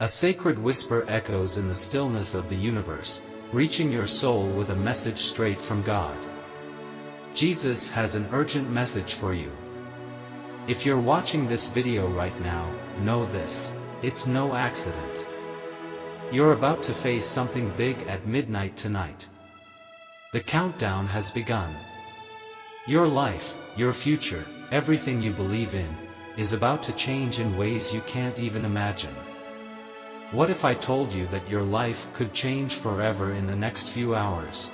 A sacred whisper echoes in the stillness of the universe, reaching your soul with a message straight from God. Jesus has an urgent message for you. If you're watching this video right now, know this: it's no accident. You're about to face something big at midnight tonight. The countdown has begun. Your life, your future, everything you believe in, is about to change in ways you can't even imagine. What if I told you that your life could change forever in the next few hours?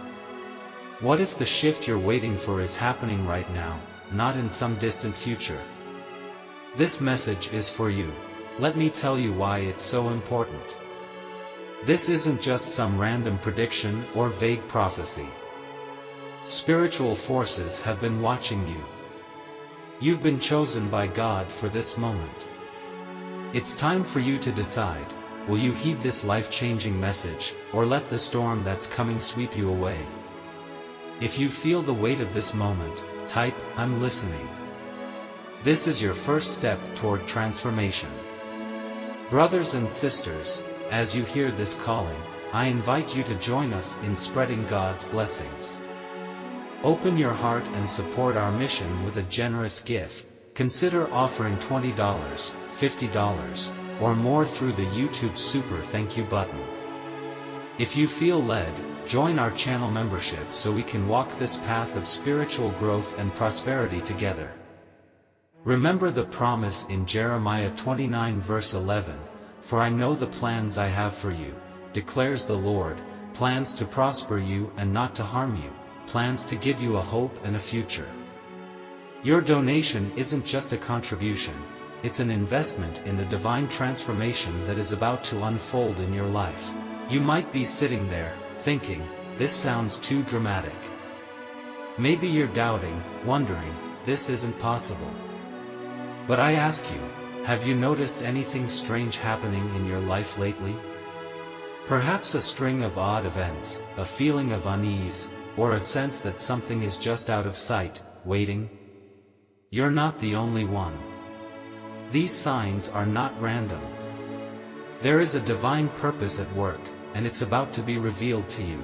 What if the shift you're waiting for is happening right now, not in some distant future? This message is for you. Let me tell you why it's so important. This isn't just some random prediction or vague prophecy. Spiritual forces have been watching you. You've been chosen by God for this moment. It's time for you to decide: will you heed this life-changing message, or let the storm that's coming sweep you away? If you feel the weight of this moment, type, "I'm listening." This is your first step toward transformation. Brothers and sisters, as you hear this calling, I invite you to join us in spreading God's blessings. Open your heart and support our mission with a generous gift. Consider offering $20, $50, or more through the YouTube Super Thank You button. If you feel led, join our channel membership so we can walk this path of spiritual growth and prosperity together. Remember the promise in Jeremiah 29 verse 11, "For I know the plans I have for you, declares the Lord, plans to prosper you and not to harm you, plans to give you a hope and a future." Your donation isn't just a contribution, it's an investment in the divine transformation that is about to unfold in your life. You might be sitting there, thinking, "This sounds too dramatic." Maybe you're doubting, wondering, "This isn't possible." But I ask you, have you noticed anything strange happening in your life lately? Perhaps a string of odd events, a feeling of unease, or a sense that something is just out of sight, waiting? You're not the only one. These signs are not random. There is a divine purpose at work, and it's about to be revealed to you.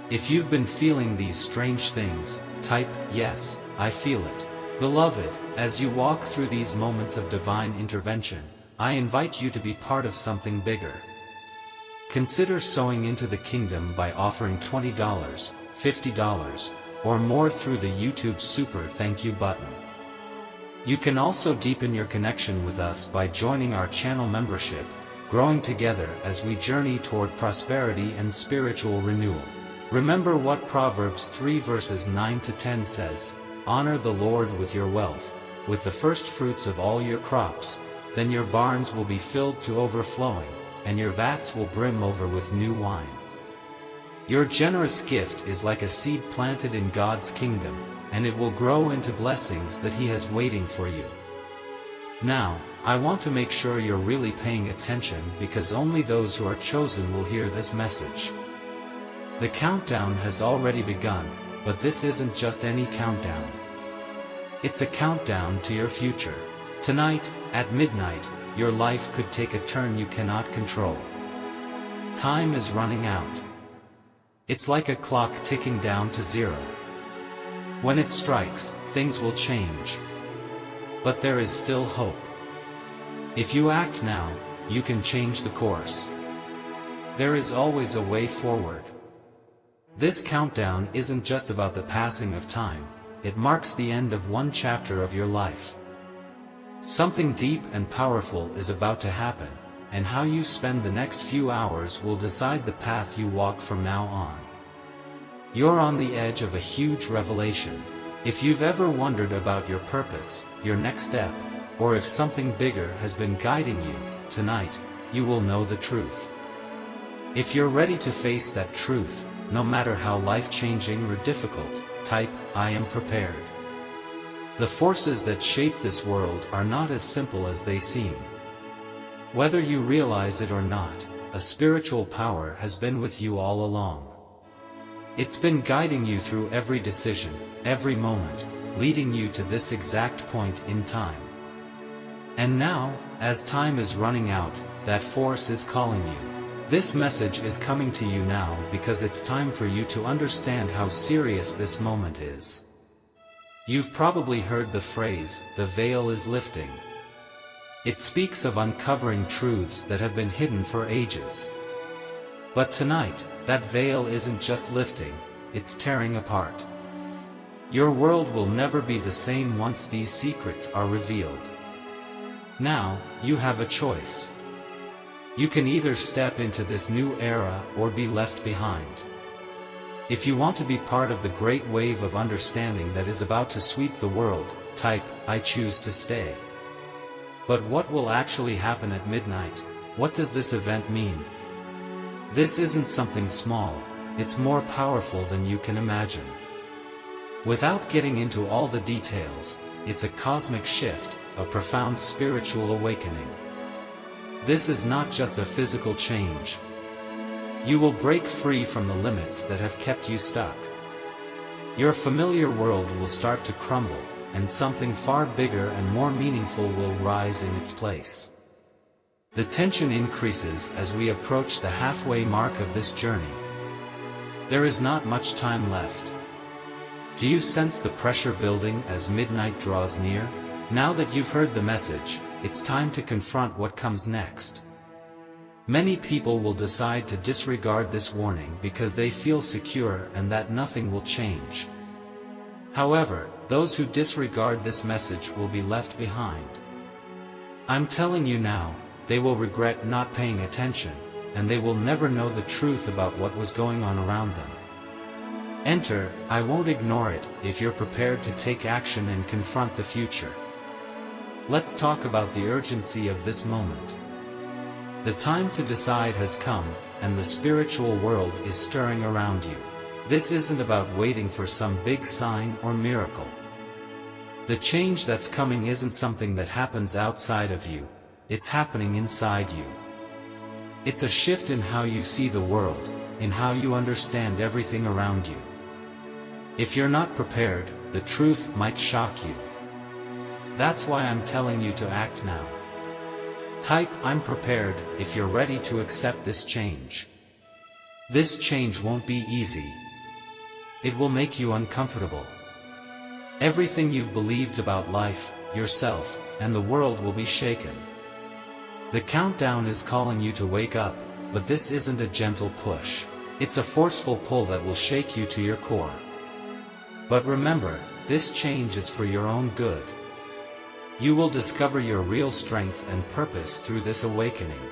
If you've been feeling these strange things, type, "Yes, I feel it." Beloved, as you walk through these moments of divine intervention, I invite you to be part of something bigger. Consider sowing into the kingdom by offering $20, $50, or more through the YouTube Super Thank You button. You can also deepen your connection with us by joining our channel membership, growing together as we journey toward prosperity and spiritual renewal. Remember what Proverbs 3 verses 9 to 10 says, "Honor the Lord with your wealth, with the first fruits of all your crops, then your barns will be filled to overflowing, and your vats will brim over with new wine." Your generous gift is like a seed planted in God's kingdom, and it will grow into blessings that He has waiting for you. Now, I want to make sure you're really paying attention, because only those who are chosen will hear this message. The countdown has already begun, but this isn't just any countdown. It's a countdown to your future. Tonight, at midnight, your life could take a turn you cannot control. Time is running out. It's like a clock ticking down to zero. When it strikes, things will change. But there is still hope. If you act now, you can change the course. There is always a way forward. This countdown isn't just about the passing of time, it marks the end of one chapter of your life. Something deep and powerful is about to happen, and how you spend the next few hours will decide the path you walk from now on. You're on the edge of a huge revelation. If you've ever wondered about your purpose, your next step, or if something bigger has been guiding you, tonight, you will know the truth. If you're ready to face that truth, no matter how life-changing or difficult, type, "I am prepared." The forces that shape this world are not as simple as they seem. Whether you realize it or not, a spiritual power has been with you all along. It's been guiding you through every decision, every moment, leading you to this exact point in time. And now, as time is running out, that force is calling you. This message is coming to you now because it's time for you to understand how serious this moment is. You've probably heard the phrase, "the veil is lifting." It speaks of uncovering truths that have been hidden for ages. But tonight, that veil isn't just lifting, it's tearing apart. Your world will never be the same once these secrets are revealed. Now, you have a choice. You can either step into this new era or be left behind. If you want to be part of the great wave of understanding that is about to sweep the world, type, "I choose to stay." But what will actually happen at midnight? What does this event mean? This isn't something small, it's more powerful than you can imagine. Without getting into all the details, it's a cosmic shift, a profound spiritual awakening. This is not just a physical change. You will break free from the limits that have kept you stuck. Your familiar world will start to crumble, and something far bigger and more meaningful will rise in its place. The tension increases as we approach the halfway mark of this journey. There is not much time left. Do you sense the pressure building as midnight draws near? Now that you've heard the message, it's time to confront what comes next. Many people will decide to disregard this warning because they feel secure and that nothing will change. However, those who disregard this message will be left behind. I'm telling you now, they will regret not paying attention, and they will never know the truth about what was going on around them. Enter, I won't ignore it, if you're prepared to take action and confront the future. Let's talk about the urgency of this moment. The time to decide has come, and the spiritual world is stirring around you. This isn't about waiting for some big sign or miracle. The change that's coming isn't something that happens outside of you, it's happening inside you. It's a shift in how you see the world, in how you understand everything around you. If you're not prepared, the truth might shock you. That's why I'm telling you to act now. Type, "I'm prepared," if you're ready to accept this change. This change won't be easy. It will make you uncomfortable. Everything you've believed about life, yourself, and the world will be shaken. The countdown is calling you to wake up, but this isn't a gentle push. It's a forceful pull that will shake you to your core. But remember, this change is for your own good. You will discover your real strength and purpose through this awakening.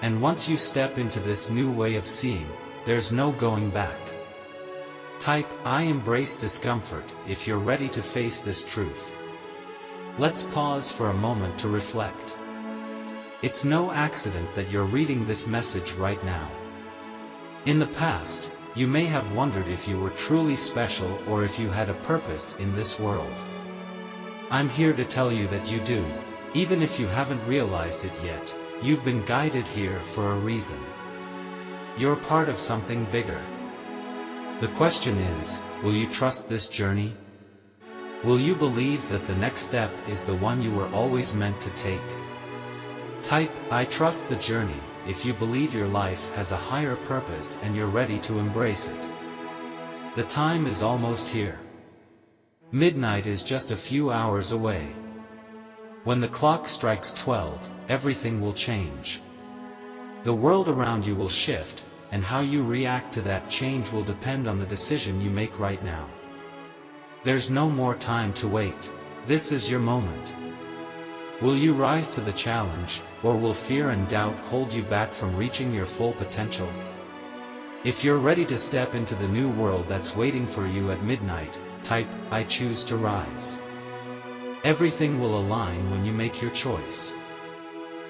And once you step into this new way of seeing, there's no going back. Type, "I embrace discomfort," if you're ready to face this truth. Let's pause for a moment to reflect. It's no accident that you're reading this message right now. In the past, you may have wondered if you were truly special or if you had a purpose in this world. I'm here to tell you that you do. Even if you haven't realized it yet, you've been guided here for a reason. You're part of something bigger. The question is, will you trust this journey? Will you believe that the next step is the one you were always meant to take? Type, "I trust the journey," if you believe your life has a higher purpose and you're ready to embrace it. The time is almost here. Midnight is just a few hours away. When the clock strikes 12, everything will change. The world around you will shift, and how you react to that change will depend on the decision you make right now. There's no more time to wait. This is your moment. Will you rise to the challenge, or will fear and doubt hold you back from reaching your full potential? If you're ready to step into the new world that's waiting for you at midnight, type, "I choose to rise." Everything will align when you make your choice.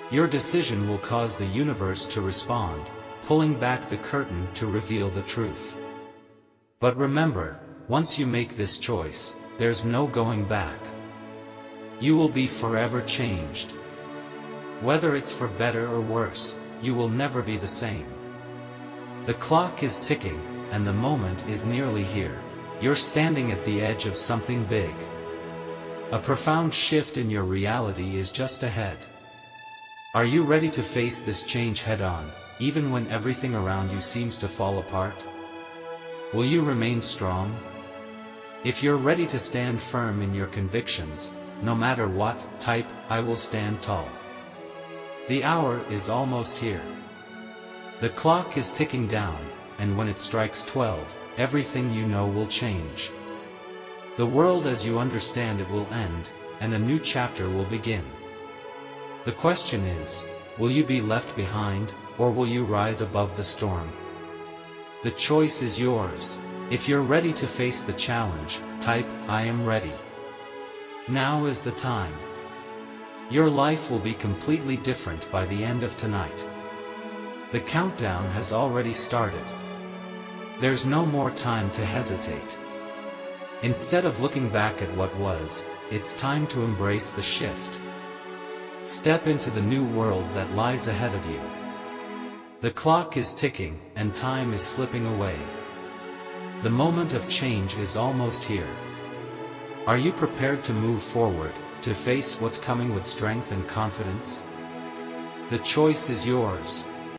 Your decision will cause the universe to respond, pulling back the curtain to reveal the truth. But remember, once you make this choice, there's no going back. You will be forever changed. Whether it's for better or worse, you will never be the same. The clock is ticking, and the moment is nearly here. You're standing at the edge of something big. A profound shift in your reality is just ahead. Are you ready to face this change head-on, even when everything around you seems to fall apart? Will you remain strong? If you're ready to stand firm in your convictions, no matter what, type, "I will stand tall." The hour is almost here. The clock is ticking down, and when it strikes 12, everything you know will change. The world as you understand it will end, and a new chapter will begin. The question is, will you be left behind, or will you rise above the storm? The choice is yours. If you're ready to face the challenge, type, "I am ready." Now is the time. Your life will be completely different by the end of tonight. The countdown has already started. There's no more time to hesitate. Instead of looking back at what was, it's time to embrace the shift. Step into the new world that lies ahead of you. The clock is ticking, and time is slipping away. The moment of change is almost here. Are you prepared to move forward, to face what's coming with strength and confidence? The choice is yours.